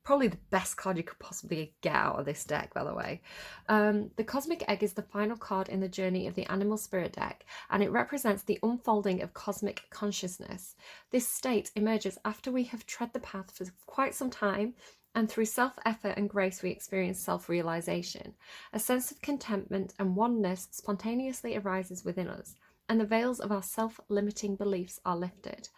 probably the best card you could possibly get out of this deck, by the way. The cosmic egg is the final card in the journey of the animal spirit deck, and it represents the unfolding of cosmic consciousness. This state emerges after we have tread the path for quite some time, and through self-effort and grace we experience self-realization. A sense of contentment and oneness spontaneously arises within us, and the veils of our self-limiting beliefs are lifted.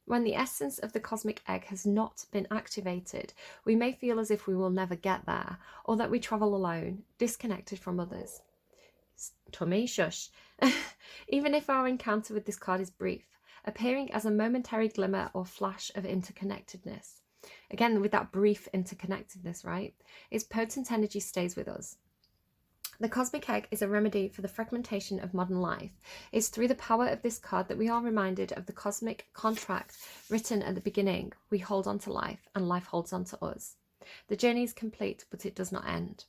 When the essence of the cosmic egg has not been activated, we may feel as if we will never get there, or that we travel alone, disconnected from others. Tummy, shush. Even if our encounter with this card is brief, appearing as a momentary glimmer or flash of interconnectedness. Again, with that brief interconnectedness, right? Its potent energy stays with us. The cosmic egg is a remedy for the fragmentation of modern life. It's through the power of this card that we are reminded of the cosmic contract written at the beginning. We hold on to life, and life holds on to us. The journey is complete, but it does not end.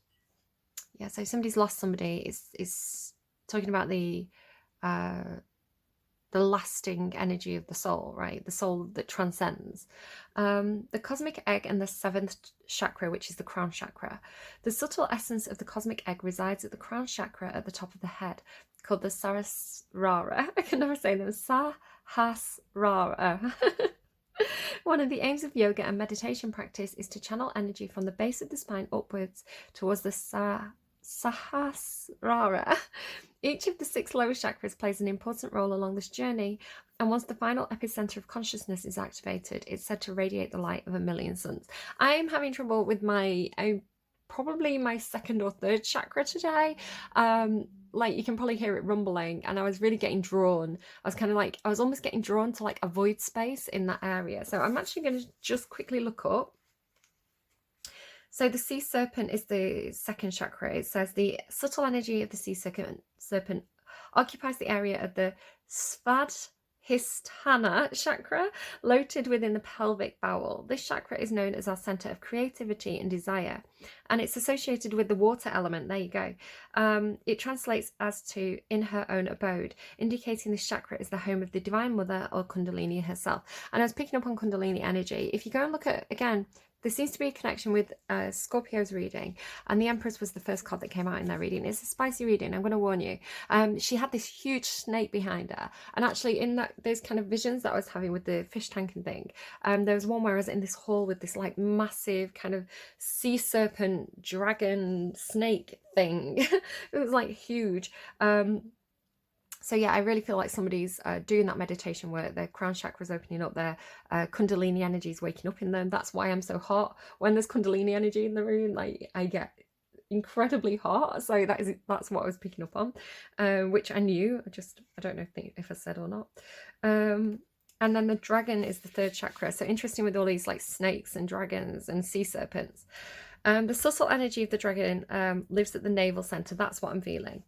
Yeah, so somebody's lost somebody. Is talking about the lasting energy of the soul, right? The soul that transcends. The cosmic egg and the 7th chakra, which is the crown chakra. The subtle essence of the cosmic egg resides at the crown chakra at the top of the head, called the Sahasrara. I can never say them. Sahasrara. One of the aims of yoga and meditation practice is to channel energy from the base of the spine upwards towards the Sahasrara. Each of the 6 lower chakras plays an important role along this journey, and once the final epicenter of consciousness is activated, it's said to radiate the light of a million suns. I'm having trouble with probably my 2nd or 3rd chakra today. Like you can probably hear it rumbling, and I was really getting drawn. I was almost getting drawn to like a void space in that area. So I'm actually going to just quickly look up. So the sea serpent is the 2nd chakra. It says the subtle energy of the sea serpent occupies the area of the Svadhisthana chakra, located within the pelvic bowel. This chakra is known as our center of creativity and desire, and it's associated with the water element. There you go. It translates as to in her own abode, indicating this chakra is the home of the Divine Mother or Kundalini herself. And I was picking up on Kundalini energy. If you go and look at, again, there seems to be a connection with Scorpio's reading, and the Empress was the first card that came out in their reading. It's a spicy reading, I'm going to warn you. She had this huge snake behind her, and actually in those kind of visions that I was having with the fish tank and thing, there was one where I was in this hall with this like massive kind of sea serpent dragon snake thing. It was like huge. So yeah, I really feel like somebody's doing that meditation work. Their crown chakra is opening up, their Kundalini energy is waking up in them. That's why I'm so hot. When there's Kundalini energy in the room, like I get incredibly hot. So that's what I was picking up on, which I knew. I don't know if I said or not. And then the dragon is the 3rd chakra. So interesting with all these like snakes and dragons and sea serpents. The subtle energy of the dragon lives at the navel center. That's what I'm feeling.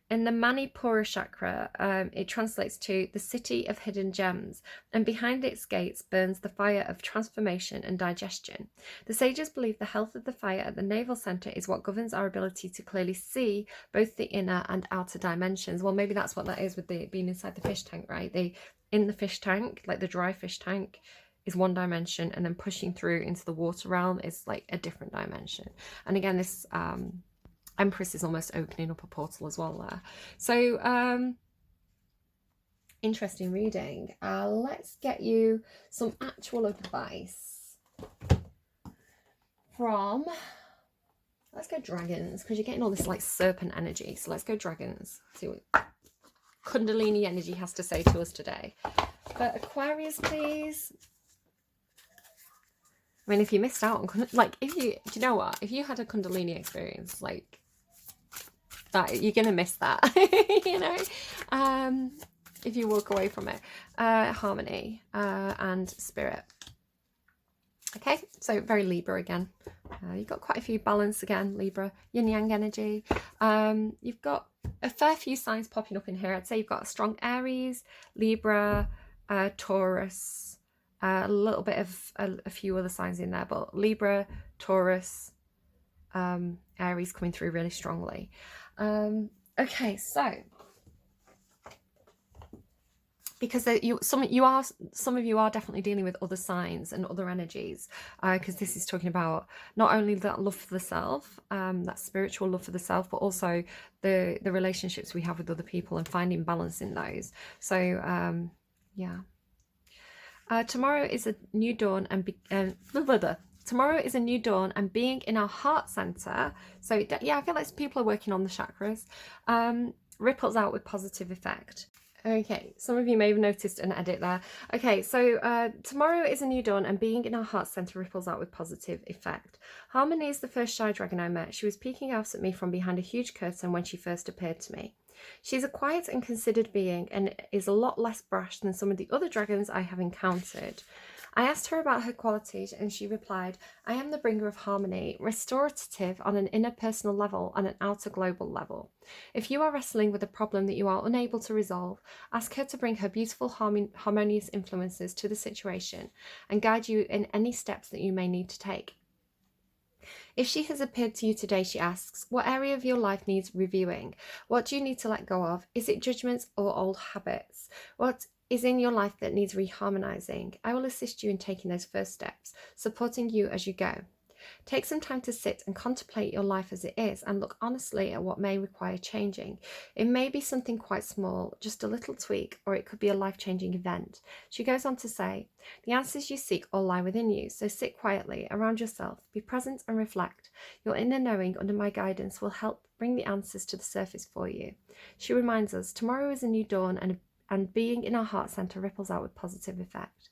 In the Manipura chakra, it translates to the city of hidden gems, and behind its gates burns the fire of transformation and digestion. The sages believe the health of the fire at the navel center is what governs our ability to clearly see both the inner and outer dimensions. Well, maybe that's what that is with being inside the fish tank, right? In the fish tank, like the dry fish tank, is one dimension, and then pushing through into the water realm is like a different dimension. And again, this Empress is almost opening up a portal as well there. So interesting reading. Let's get you some actual advice from Let's go dragons, because you're getting all this like serpent energy. So let's go dragons. See what Kundalini energy has to say to us today. But Aquarius, please. I mean, if you missed out on, like, do you know what? If you had a Kundalini experience, like, that, you're going to miss that, you know? If you walk away from it. Harmony and spirit. Okay, so very Libra again. You've got quite a few balance again, Libra. Yin-yang energy. You've got a fair few signs popping up in here. I'd say you've got a strong Aries, Libra, Taurus, a little bit of a few other signs in there, but Libra, Taurus, Aries coming through really strongly. Okay, so because some of you are definitely dealing with other signs and other energies, because this is talking about not only that love for the self, that spiritual love for the self, but also the relationships we have with other people and finding balance in those. So yeah, tomorrow is a new dawn and tomorrow is a new dawn, and being in our heart center. So yeah, I feel like people are working on the chakras. Ripples out with positive effect. Okay, some of you may have noticed an edit there. Okay, so tomorrow is a new dawn, and being in our heart center ripples out with positive effect. Harmony is the first shy dragon I met. She was peeking out at me from behind a huge curtain when she first appeared to me. She's a quiet and considered being and is a lot less brash than some of the other dragons I have encountered. I asked her about her qualities, and she replied, I am the bringer of harmony, restorative on an interpersonal level and an outer global level. If you are wrestling with a problem that you are unable to resolve, ask her to bring her beautiful harmonious influences to the situation and guide you in any steps that you may need to take. If she has appeared to you today, she asks, what area of your life needs reviewing? What do you need to let go of? Is it judgments or old habits? What is in your life that needs reharmonizing? I will assist you in taking those first steps, supporting you as you go. Take some time to sit and contemplate your life as it is and look honestly at what may require changing. It may be something quite small, just a little tweak, or it could be a life-changing event. She goes on to say, the answers you seek all lie within you, so sit quietly around yourself, be present and reflect. Your inner knowing under my guidance will help bring the answers to the surface for you. She reminds us, tomorrow is a new dawn, and being in our heart center ripples out with positive effect.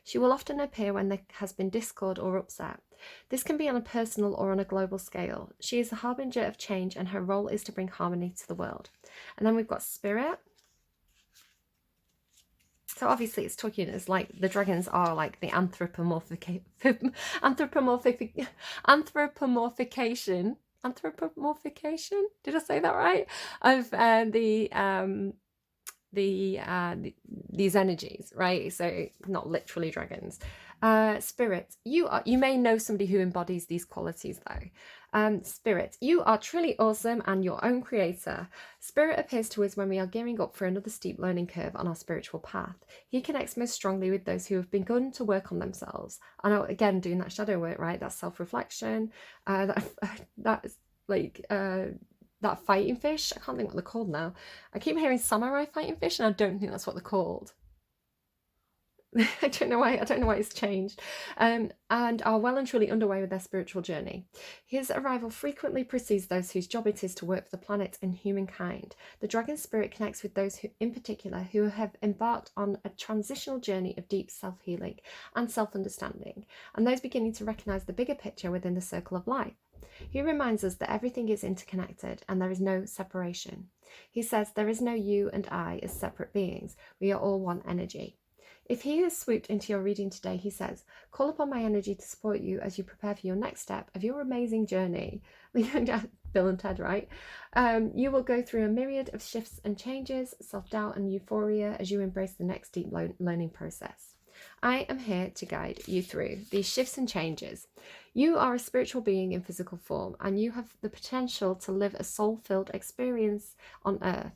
She will often appear when there has been discord or upset. This can be on a personal or on a global scale. She is the harbinger of change, and her role is to bring harmony to the world. And then we've got spirit. So obviously it's talking, it's like the dragons are like the anthropomorphication. Did I say that right? Of these energies, right? So not literally dragons. Spirit, you may know somebody who embodies these qualities though. Spirit, you are truly awesome and your own creator. Spirit appears to us when we are gearing up for another steep learning curve on our spiritual path. He connects most strongly with those who have begun to work on themselves. I know, again, doing that shadow work, right? That's self-reflection. That's like that fighting fish. I can't think what they're called now. I keep hearing samurai fighting fish, and I don't think that's what they're called. I don't know why it's changed. And are well and truly underway with their spiritual journey. His arrival frequently precedes those whose job it is to work for the planet and humankind. The dragon spirit connects with those who, in particular, who have embarked on a transitional journey of deep self-healing and self-understanding, and those beginning to recognize the bigger picture within the circle of life. He reminds us that everything is interconnected and there is no separation. He says there is no you and I as separate beings. We are all one energy. If he has swooped into your reading today, he says, call upon my energy to support you as you prepare for your next step of your amazing journey. Bill and Ted, right? You will go through a myriad of shifts and changes, self-doubt and euphoria as you embrace the next deep learning process. I am here to guide you through these shifts and changes. You are a spiritual being in physical form, and you have the potential to live a soul-filled experience on earth.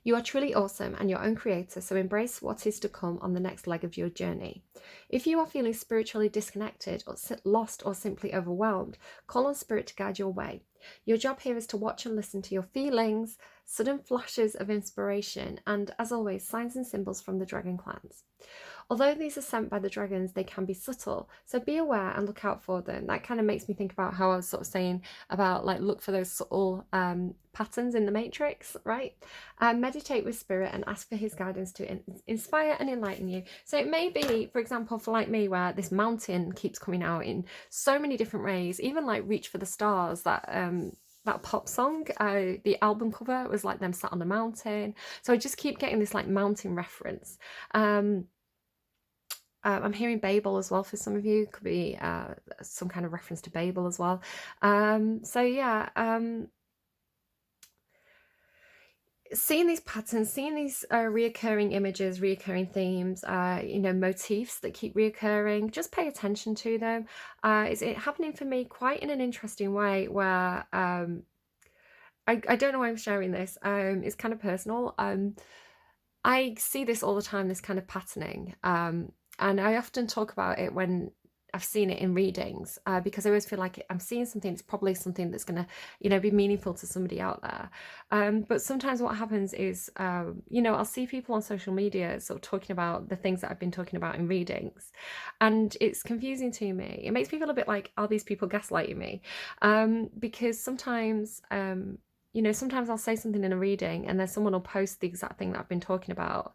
You are truly awesome and your own creator, so embrace what is to come on the next leg of your journey. If you are feeling spiritually disconnected or lost or simply overwhelmed, call on Spirit to guide your way. Your job here is to watch and listen to your feelings, sudden flashes of inspiration, and as always, signs and symbols from the dragon clans. Although these are sent by the dragons, they can be subtle, so be aware and look out for them. That kind of makes me think about how I was sort of saying about like look for those subtle patterns in the matrix, right? Meditate with Spirit and ask for his guidance to inspire and enlighten you. So it may be, for example, for like me, where this mountain keeps coming out in so many different ways, even like Reach for the Stars, that pop song, the album cover was like them sat on a mountain. So I just keep getting this like mountain reference. I'm hearing Babel as well for some of you. Could be some kind of reference to Babel as well. So yeah, seeing these patterns, seeing these reoccurring images, reoccurring themes, you know, motifs that keep reoccurring, just pay attention to them. It's happening for me quite in an interesting way where I don't know why I'm sharing this. It's kind of personal. I see this all the time, this kind of patterning. And I often talk about it when I've seen it in readings, because I always feel like I'm seeing something, it's probably something that's going to, you know, be meaningful to somebody out there. But sometimes what happens is, you know, I'll see people on social media sort of talking about the things that I've been talking about in readings. And it's confusing to me. It makes me feel a bit like, are these people gaslighting me? Because sometimes, you know, sometimes I'll say something in a reading and then someone will post the exact thing that I've been talking about.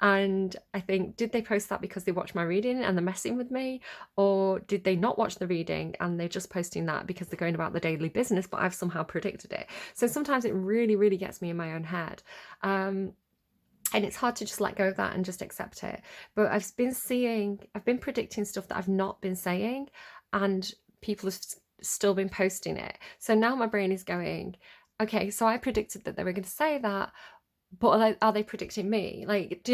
And I think, did they post that because they watched my reading and they're messing with me? Or did they not watch the reading and they're just posting that because they're going about the daily business, but I've somehow predicted it? So sometimes it really, really gets me in my own head. And it's hard to just let go of that and just accept it. But I've been predicting stuff that I've not been saying, and people have still been posting it. So now my brain is going, okay, so I predicted that they were going to say that, but are they predicting me? Like,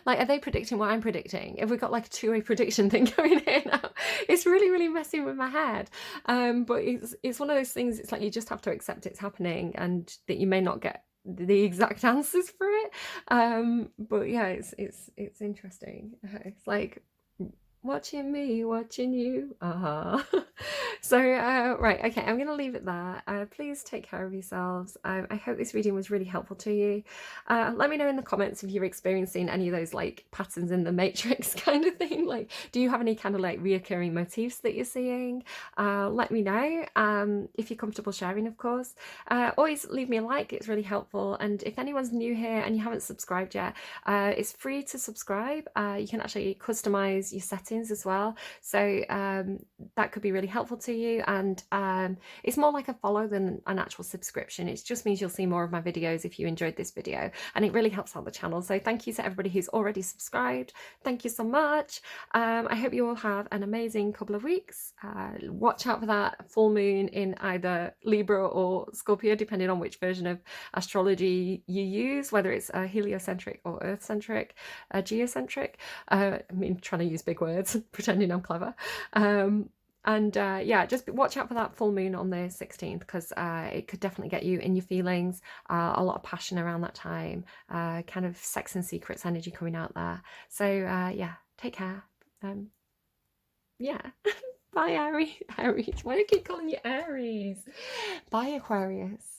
like, are they predicting what I'm predicting? Have we got like a two-way prediction thing going here now? It's really, really messing with my head. But it's one of those things. It's like you just have to accept it's happening, and that you may not get the exact answers for it. But yeah, it's interesting. It's like watching me, watching you. So right, okay, I'm gonna leave it there. Please take care of yourselves. I hope this reading was really helpful to you. Let me know in the comments if you're experiencing any of those like patterns in the matrix kind of thing. Like, do you have any kind of like reoccurring motifs that you're seeing? Let me know, if you're comfortable sharing, of course. Always leave me a like, it's really helpful. And if anyone's new here and you haven't subscribed yet, it's free to subscribe. You can actually customize your settings as well, so that could be really helpful to you. And it's more like a follow than an actual subscription. It just means you'll see more of my videos if you enjoyed this video, and it really helps out the channel. So thank you to everybody who's already subscribed. Thank you so much. I hope you all have an amazing couple of weeks. Watch out for that full moon in either Libra or Scorpio, depending on which version of astrology you use, whether it's heliocentric or earth-centric, geocentric. I mean, trying to use big words, pretending I'm clever. And yeah, just watch out for that full moon on the 16th, because it could definitely get you in your feelings. A lot of passion around that time, kind of sex and secrets energy coming out there. So yeah, take care. Yeah. Bye, Aries. Why do I keep calling you Aries? Bye, Aquarius.